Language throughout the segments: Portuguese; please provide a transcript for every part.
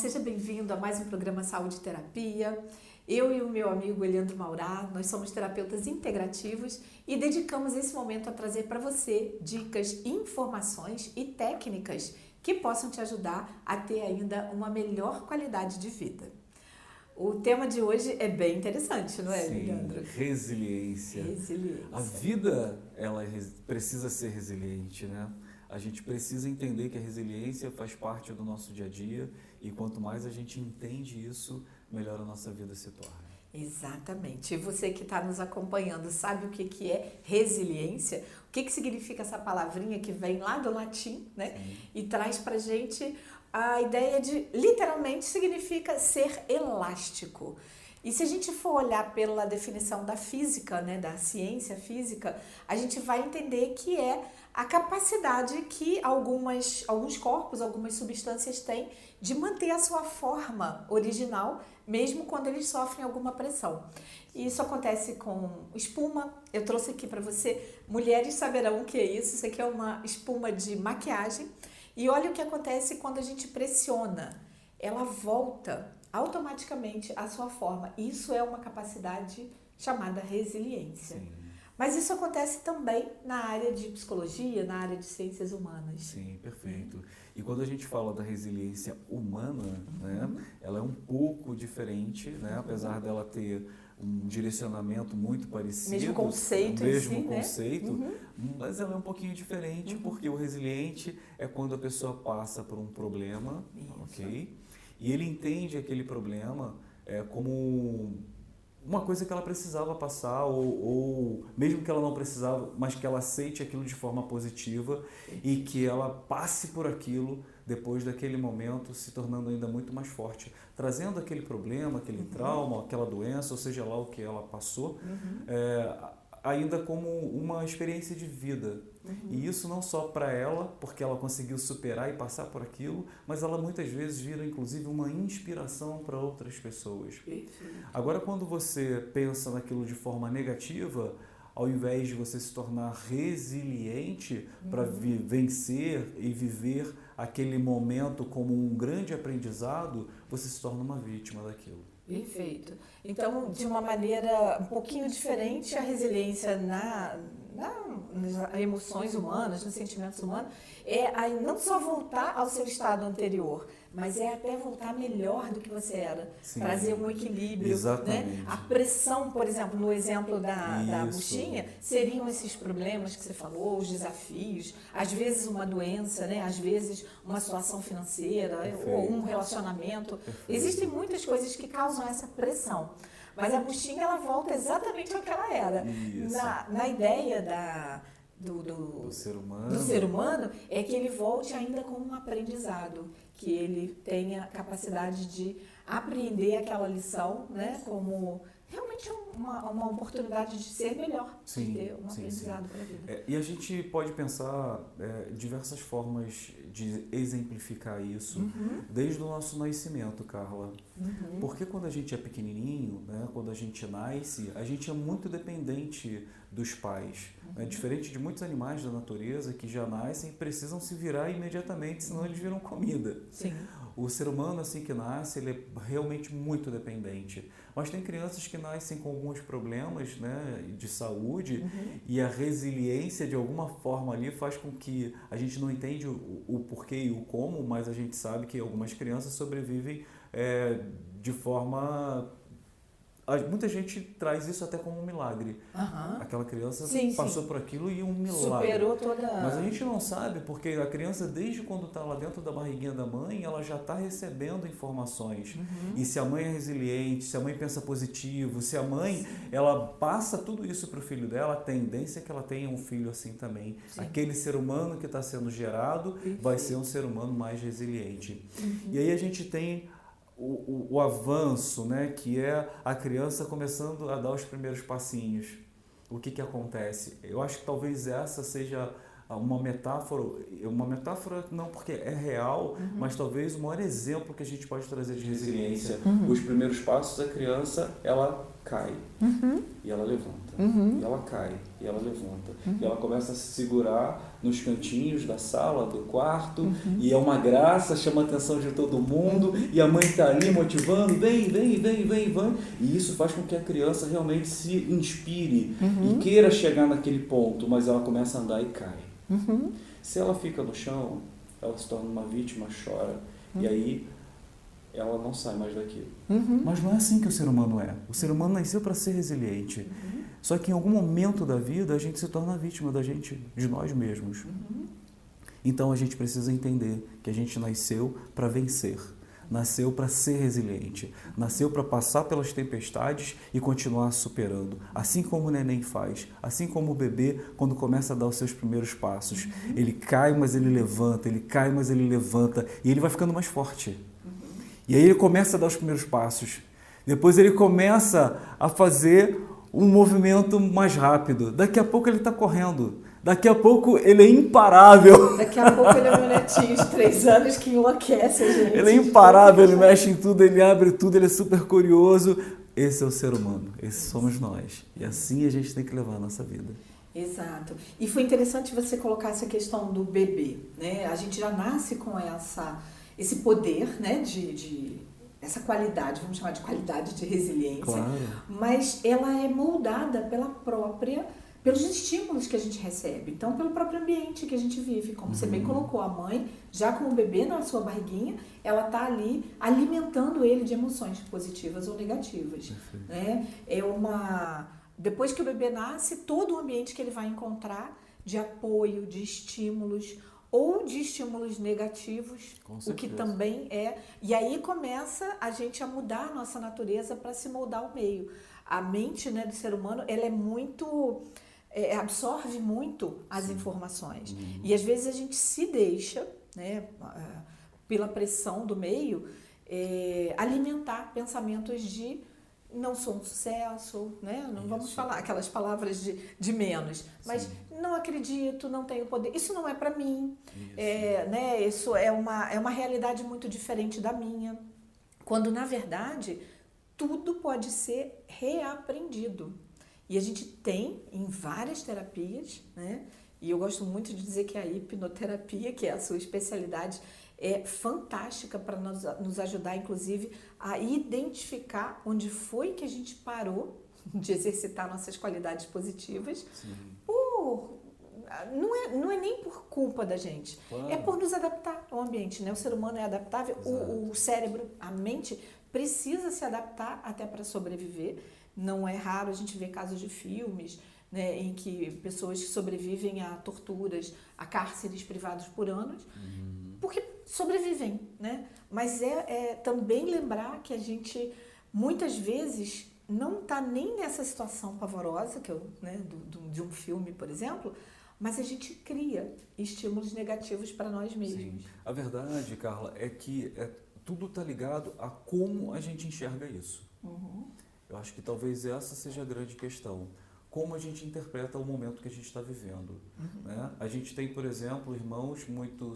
seja bem-vindo a mais um programa Saúde e Terapia. Eu e o meu amigo Eliandro Maurá, nós somos terapeutas integrativos e dedicamos esse momento a trazer para você dicas, informações e técnicas que possam te ajudar a ter ainda uma melhor qualidade de vida. O tema de hoje é bem interessante, não é, Eliandro? Resiliência. A vida, ela precisa ser resiliente, né? A gente precisa entender que a resiliência faz parte do nosso dia a dia e quanto mais a gente entende isso, melhor a nossa vida se torna. Exatamente. E você que está nos acompanhando sabe o que é resiliência? O que significa essa palavrinha que vem lá do latim, né? Sim. E traz para a gente a ideia de, literalmente, significa ser elástico. E se a gente for olhar pela definição da física, né, da ciência física, a gente vai entender que é a capacidade que alguns corpos, algumas substâncias têm de manter a sua forma original, mesmo quando eles sofrem alguma pressão. E isso acontece com espuma. Eu trouxe aqui para você, mulheres saberão o que é isso. Isso aqui é uma espuma de maquiagem. E olha o que acontece quando a gente pressiona. Ela volta automaticamente à sua forma. Isso é uma capacidade chamada resiliência. Sim. Mas isso acontece também na área de psicologia, na área de ciências humanas. Sim, perfeito. E quando a gente fala da resiliência humana, né, ela é um pouco diferente, né, apesar dela ter um direcionamento muito parecido. Mesmo conceito mesmo em si, conceito, né? mas ela é um pouquinho diferente, porque o resiliente é quando a pessoa passa por um problema, ok? E ele entende aquele problema como uma coisa que ela precisava passar, ou mesmo que ela não precisava, mas que ela aceite aquilo de forma positiva e que ela passe por aquilo depois daquele momento, se tornando ainda muito mais forte, trazendo aquele problema, aquele trauma, aquela doença, ou seja lá o que ela passou, ainda como uma experiência de vida. E isso não só para ela, porque ela conseguiu superar e passar por aquilo, mas ela muitas vezes vira inclusive uma inspiração para outras pessoas. Agora, quando você pensa naquilo de forma negativa, ao invés de você se tornar resiliente para vencer e viver aquele momento como um grande aprendizado, você se torna uma vítima daquilo. Perfeito. Então, de uma maneira um pouquinho diferente, a resiliência nas emoções humanas, nos sentimentos humanos, é não só voltar ao seu estado anterior, mas é até voltar melhor do que você era. Sim. Trazer um equilíbrio. Exatamente. Né? A pressão, por exemplo, no exemplo da buchinha, seriam esses problemas que você falou, os desafios, às vezes uma doença, né? Às vezes uma situação financeira, ou um relacionamento. Existem muitas coisas que causam essa pressão. Mas a buchinha, ela volta exatamente ao que ela era. Na ideia do ser humano, é que ele volte ainda com um aprendizado, que ele tenha capacidade de apreender aquela lição, né, como realmente uma oportunidade de ser melhor, de ter um aprendizado para a vida. E a gente pode pensar diversas formas de exemplificar isso, desde o nosso nascimento, Carla. Porque quando a gente é pequenininho, né, quando a gente nasce, a gente é muito dependente dos pais. Diferente de muitos animais da natureza que já nascem e precisam se virar imediatamente, senão eles viram comida. Sim. O ser humano, assim que nasce, ele é realmente muito dependente. Mas tem crianças que nascem com alguns problemas, né, de saúde, e a resiliência, de alguma forma, ali faz com que a gente não entende o porquê e o como, mas a gente sabe que algumas crianças sobrevivem de forma... Muita gente traz isso até como um milagre. Aquela criança passou por aquilo e um milagre. Superou toda... Mas a gente não sabe, porque a criança, desde quando está lá dentro da barriguinha da mãe, ela já está recebendo informações. E se a mãe é resiliente, se a mãe pensa positivo, se a mãe ela passa tudo isso para o filho dela, a tendência é que ela tenha um filho assim também. Aquele ser humano que está sendo gerado vai ser um ser humano mais resiliente. E aí a gente tem o avanço, né, que é a criança começando a dar os primeiros passinhos. O que acontece? Eu acho que talvez essa seja uma metáfora não porque é real, mas talvez o maior exemplo que a gente pode trazer de resiliência. Os primeiros passos, a criança, ela cai, e ela levanta, e ela cai, e ela levanta, e ela começa a se segurar nos cantinhos da sala, do quarto, e é uma graça, chama a atenção de todo mundo, e a mãe está ali motivando, vem, e isso faz com que a criança realmente se inspire e queira chegar naquele ponto, mas ela começa a andar e cai. Se ela fica no chão, ela se torna uma vítima, chora, e aí ela não sai mais daquilo. Mas não é assim que o ser humano é. O ser humano nasceu para ser resiliente. Só que em algum momento da vida a gente se torna vítima de nós mesmos. Então a gente precisa entender que a gente nasceu para vencer. Nasceu para ser resiliente. Nasceu para passar pelas tempestades e continuar superando. Assim como o neném faz. Assim como o bebê, quando começa a dar os seus primeiros passos. Ele cai, mas ele levanta. Ele cai, mas ele levanta. E ele vai ficando mais forte. E aí ele começa a dar os primeiros passos. Depois ele começa a fazer um movimento mais rápido. Daqui a pouco ele está correndo. Daqui a pouco ele é imparável. Daqui a pouco ele é meu netinho de 3 anos que enlouquece a gente. Ele é imparável, ele mexe em tudo, ele abre tudo, ele é super curioso. Esse é o ser humano, esses somos nós. E assim a gente tem que levar a nossa vida. Exato. E foi interessante você colocar essa questão do bebê, né? A gente já nasce com esse poder, né, essa qualidade, vamos chamar de qualidade de resiliência, Claro. Mas ela é moldada pelos estímulos que a gente recebe, então pelo próprio ambiente que a gente vive, como você bem colocou, a mãe, já com o bebê na sua barriguinha, ela está ali alimentando ele de emoções positivas ou negativas, né? Depois que o bebê nasce, todo o ambiente que ele vai encontrar de apoio, de estímulos, ou de estímulos negativos, o que também é... E aí começa a gente a mudar a nossa natureza para se moldar ao meio. A mente, né, do ser humano, ela é muito... absorve muito as informações. E às vezes a gente se deixa, né, pela pressão do meio, alimentar pensamentos de... não sou um sucesso, né? Não vamos falar aquelas palavras de menos, mas não acredito, não tenho poder, isso não é para mim, né? Isso é uma realidade muito diferente da minha, quando na verdade tudo pode ser reaprendido. E a gente tem em várias terapias, né? E eu gosto muito de dizer que a hipnoterapia, que é a sua especialidade, é fantástica para nos ajudar, inclusive, a identificar onde foi que a gente parou de exercitar nossas qualidades positivas. Não é nem por culpa da gente, é por nos adaptar ao ambiente, né? O ser humano é adaptável, o cérebro, a mente precisa se adaptar até para sobreviver. Não é raro a gente ver casos de filmes, né, em que pessoas que sobrevivem a torturas, a cárceres privados por anos, porque sobrevivem, né? Mas também lembrar que a gente, muitas vezes, não está nem nessa situação pavorosa, né, de um filme, por exemplo, mas a gente cria estímulos negativos para nós mesmos. Sim. A verdade, Carla, é que tudo está ligado a como a gente enxerga isso. Eu acho que talvez essa seja a grande questão. Como a gente interpreta o momento que a gente está vivendo. Né? A gente tem, por exemplo, irmãos muito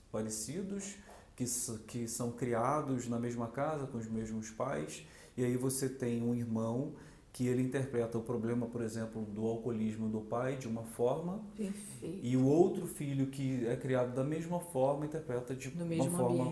parecidos, que são criados na mesma casa, com os mesmos pais, e aí você tem um irmão que ele interpreta o problema, por exemplo, do alcoolismo do pai de uma forma, e o outro filho que é criado da mesma forma interpreta de uma forma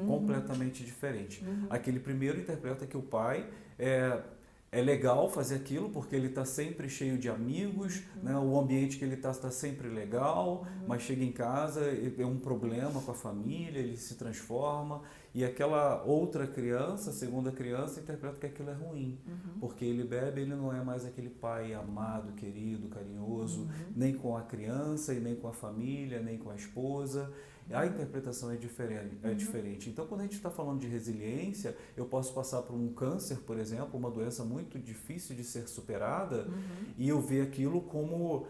completamente diferente. Aquele primeiro interpreta que o pai é legal fazer aquilo porque ele está sempre cheio de amigos, né? O ambiente que ele está sempre legal, mas chega em casa, é um problema com a família, ele se transforma, e aquela outra criança, a segunda criança, interpreta que aquilo é ruim, porque ele bebe, ele não é mais aquele pai amado, querido, carinhoso, nem com a criança, e nem com a família, nem com a esposa. A interpretação é diferente. Então, quando a gente está falando de resiliência, eu posso passar por um câncer, por exemplo, uma doença muito difícil de ser superada, e eu ver aquilo como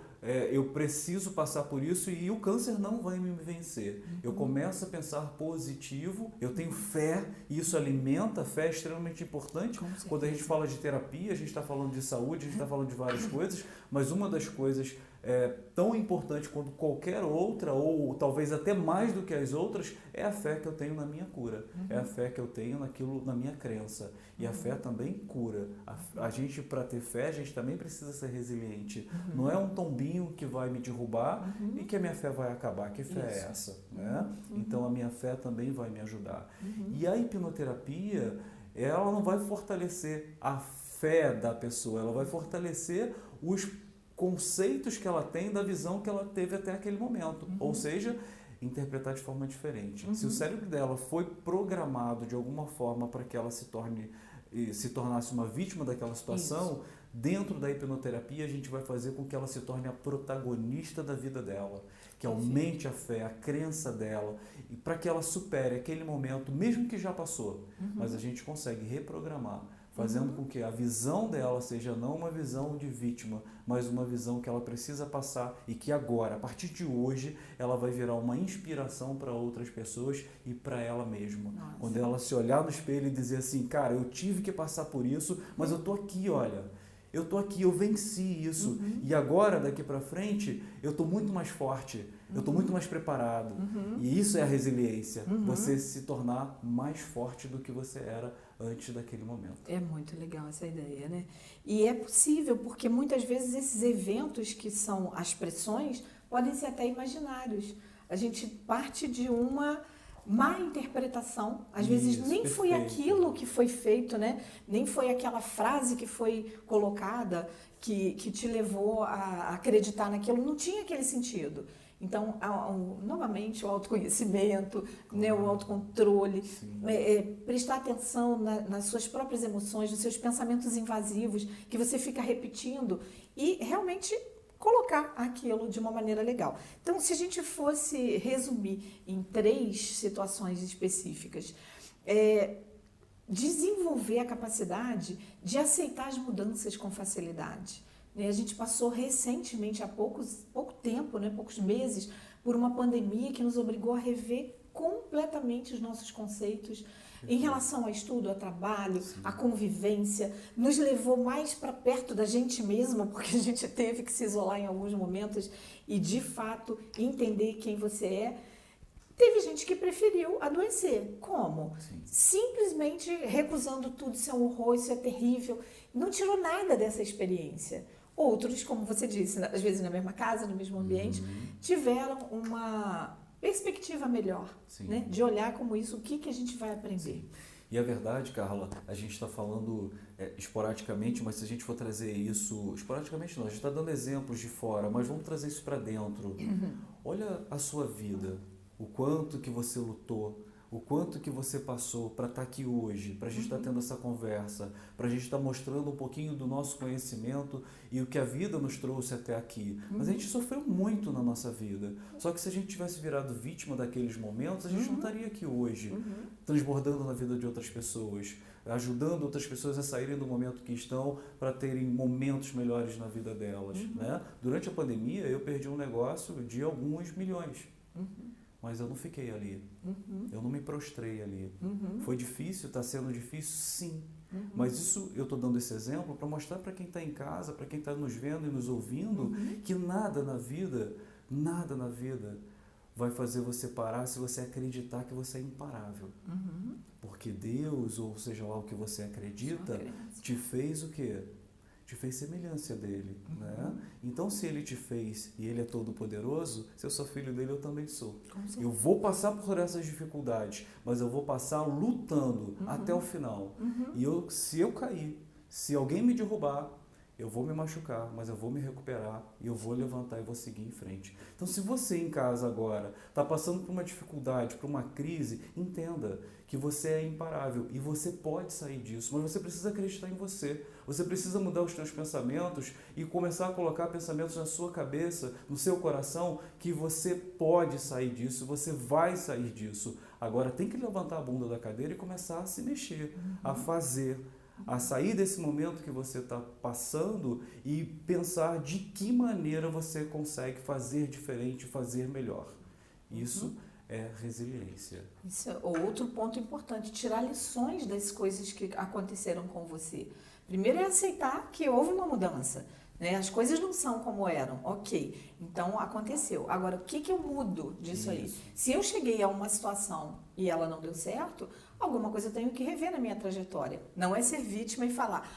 eu preciso passar por isso e o câncer não vai me vencer. Eu começo a pensar positivo, eu tenho fé, e isso alimenta, a fé é extremamente importante. Quando a gente fala de terapia, a gente está falando de saúde, a gente está falando de várias coisas, mas uma das coisas tão importante quanto qualquer outra, ou talvez até mais do que as outras, é a fé que eu tenho na minha cura. É a fé que eu tenho na minha crença. E a fé também cura. A gente, para ter fé, a gente também precisa ser resiliente. Não é um tombinho que vai me derrubar e que a minha fé vai acabar. Que fé é essa? Né? Então a minha fé também vai me ajudar. E a hipnoterapia, ela não vai fortalecer a fé da pessoa, ela vai fortalecer os conceitos que ela tem da visão que ela teve até aquele momento. Ou seja, interpretar de forma diferente. Se o cérebro dela foi programado de alguma forma para que ela se tornasse uma vítima daquela situação, dentro da hipnoterapia a gente vai fazer com que ela se torne a protagonista da vida dela, que aumente a fé, a crença dela, e para que ela supere aquele momento, mesmo que já passou, mas a gente consegue reprogramar, fazendo com que a visão dela seja não uma visão de vítima, mas uma visão que ela precisa passar e que agora, a partir de hoje, ela vai virar uma inspiração para outras pessoas e para ela mesma. Nossa. Quando ela se olhar no espelho e dizer assim, cara, eu tive que passar por isso, mas eu tô aqui, olha, eu tô aqui, eu venci isso, e agora, daqui para frente, eu tô muito mais forte, eu tô muito mais preparado. E isso é a resiliência, você se tornar mais forte do que você era antes daquele momento. É muito legal essa ideia, né? E é possível, porque muitas vezes esses eventos que são as pressões podem ser até imaginários. A gente parte de uma má interpretação, às vezes nem perfeito. foi aquilo que foi feito, né? Nem foi aquela frase que foi colocada que te levou a acreditar naquilo, não tinha aquele sentido. Então, novamente, o autoconhecimento, né, o autocontrole, prestar atenção nas suas próprias emoções, nos seus pensamentos invasivos, que você fica repetindo, e realmente colocar aquilo de uma maneira legal. Então, se a gente fosse resumir em 3 situações específicas, desenvolver a capacidade de aceitar as mudanças com facilidade. A gente passou recentemente, há pouco tempo, né, poucos meses, por uma pandemia que nos obrigou a rever completamente os nossos conceitos em relação ao estudo, ao trabalho, à convivência. Nos levou mais para perto da gente mesma, porque a gente teve que se isolar em alguns momentos e, de fato, entender quem você é. Teve gente que preferiu adoecer. Como? Simplesmente recusando tudo, isso é um horror, isso é terrível. Não tirou nada dessa experiência. Outros, como você disse, às vezes na mesma casa, no mesmo ambiente, tiveram uma perspectiva melhor, né? De olhar como isso, o que a gente vai aprender. E a verdade, Carla, a gente está falando esporadicamente, mas se a gente for trazer isso, esporadicamente não, a gente está dando exemplos de fora, mas vamos trazer isso para dentro. Olha a sua vida, o quanto que você lutou, o quanto que você passou para estar aqui hoje, para a gente estar tendo essa conversa, para a gente estar mostrando um pouquinho do nosso conhecimento e o que a vida nos trouxe até aqui. Mas a gente sofreu muito na nossa vida. Só que se a gente tivesse virado vítima daqueles momentos, a gente não estaria aqui hoje, transbordando na vida de outras pessoas, ajudando outras pessoas a saírem do momento que estão para terem momentos melhores na vida delas. Né? Durante a pandemia, eu perdi um negócio de alguns milhões. Mas eu não fiquei ali, eu não me prostrei ali. Foi difícil, está sendo difícil, sim. Mas isso, eu estou dando esse exemplo para mostrar para quem está em casa, para quem está nos vendo e nos ouvindo, que nada na vida vai fazer você parar se você acreditar que você é imparável. Porque Deus, ou seja lá o que você acredita, te fez o quê? Te fez semelhança dele, né? Então, se ele te fez e ele é todo poderoso, se eu sou filho dele, eu também sou. Eu vou passar por essas dificuldades, mas eu vou passar lutando até o final. E se eu cair, se alguém me derrubar, eu vou me machucar, mas eu vou me recuperar e eu vou levantar e vou seguir em frente. Então, se você em casa agora está passando por uma dificuldade, por uma crise, entenda que você é imparável e você pode sair disso, mas você precisa acreditar em você. Você precisa mudar os seus pensamentos e começar a colocar pensamentos na sua cabeça, no seu coração, que você pode sair disso, você vai sair disso. Agora tem que levantar a bunda da cadeira e começar a se mexer, a fazer, a sair desse momento que você está passando e pensar de que maneira você consegue fazer diferente, fazer melhor. Isso é resiliência. Isso é outro ponto importante, tirar lições das coisas que aconteceram com você. Primeiro é aceitar que houve uma mudança. né? As coisas não são como eram, ok. Então, aconteceu. Agora, o que eu mudo disso aí? Se eu cheguei a uma situação e ela não deu certo, alguma coisa eu tenho que rever na minha trajetória. Não é ser vítima e falar,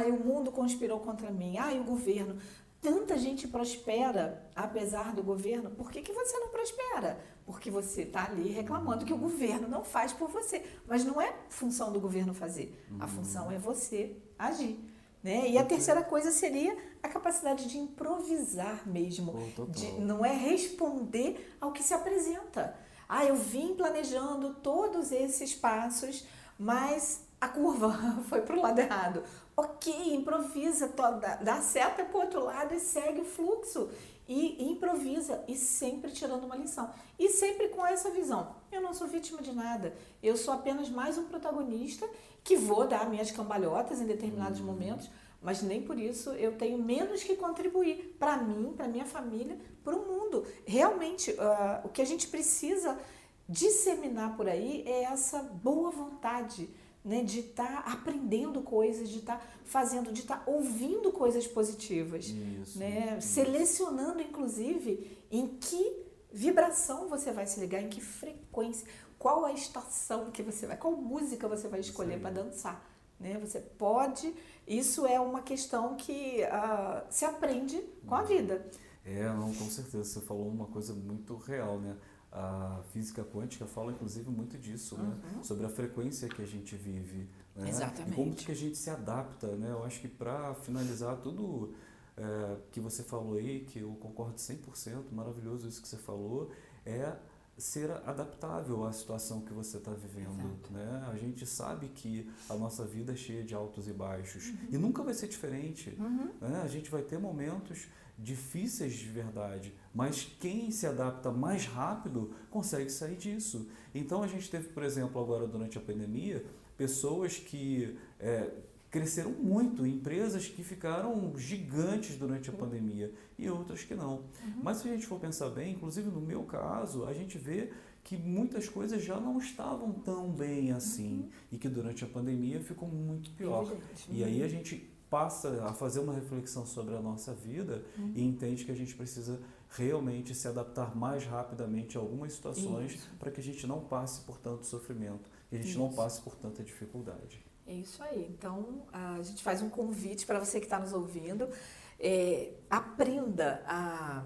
o mundo conspirou contra mim, o governo. Tanta gente prospera apesar do governo, por que você não prospera? Porque você está ali reclamando que o governo não faz por você. Mas não é função do governo fazer, a função é você agir. Né? E a terceira coisa seria a capacidade de improvisar mesmo, não é responder ao que se apresenta. Eu vim planejando todos esses passos, mas a curva foi para o lado errado. Ok, improvisa, dá seta para o outro lado e segue o fluxo. E improvisa, e sempre tirando uma lição. E sempre com essa visão. Eu não sou vítima de nada. Eu sou apenas mais um protagonista que vou dar minhas cambalhotas em determinados momentos, mas nem por isso eu tenho menos que contribuir para mim, para minha família, para o mundo. Realmente, o que a gente precisa disseminar por aí é essa boa vontade, né, de estar aprendendo coisas, de estar fazendo, de estar ouvindo coisas positivas, né, selecionando inclusive em que vibração você vai se ligar, em que frequência, qual a estação que você vai, qual música você vai escolher para dançar, né? Você pode, isso é uma questão que se aprende com a vida. Não, com certeza, você falou uma coisa muito real, né? A física quântica fala, inclusive, muito disso, né? Sobre a frequência que a gente vive, né? Exatamente. E como que a gente se adapta, né? Eu acho que para finalizar tudo que você falou aí, que eu concordo 100%, maravilhoso isso que você falou, é ser adaptável à situação que você está vivendo, né? A gente sabe que a nossa vida é cheia de altos e baixos e nunca vai ser diferente, né? A gente vai ter momentos difíceis de verdade, mas quem se adapta mais rápido consegue sair disso. Então a gente teve, por exemplo, agora durante a pandemia, pessoas que cresceram muito, empresas que ficaram gigantes durante a pandemia e outras que não. Mas se a gente for pensar bem, inclusive no meu caso, a gente vê que muitas coisas já não estavam tão bem assim e que durante a pandemia ficou muito pior. E aí a gente passa a fazer uma reflexão sobre a nossa vida e entende que a gente precisa realmente se adaptar mais rapidamente a algumas situações para que a gente não passe por tanto sofrimento, que a gente não passe por tanta dificuldade. É isso aí. Então, a gente faz um convite para você que está nos ouvindo. Aprenda a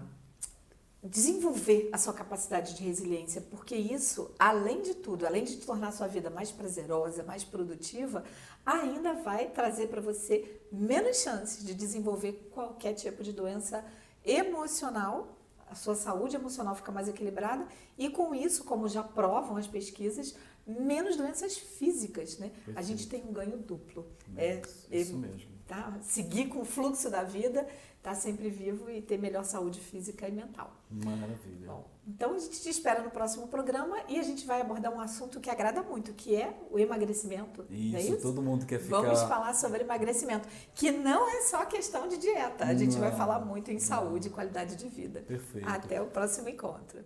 desenvolver a sua capacidade de resiliência, porque isso, além de tudo, além de tornar a sua vida mais prazerosa, mais produtiva, ainda vai trazer para você menos chances de desenvolver qualquer tipo de doença emocional. A sua saúde emocional fica mais equilibrada e com isso, como já provam as pesquisas, menos doenças físicas, né? Perfeito. A gente tem um ganho duplo. Isso mesmo. Tá? Seguir com o fluxo da vida, estar sempre vivo e ter melhor saúde física e mental. Maravilha. Bom, então a gente te espera no próximo programa e a gente vai abordar um assunto que agrada muito, que é o emagrecimento. Isso, é isso? Todo mundo quer ficar... Vamos falar sobre emagrecimento, que não é só questão de dieta. A gente vai falar muito em saúde e qualidade de vida. Perfeito. Até o próximo encontro.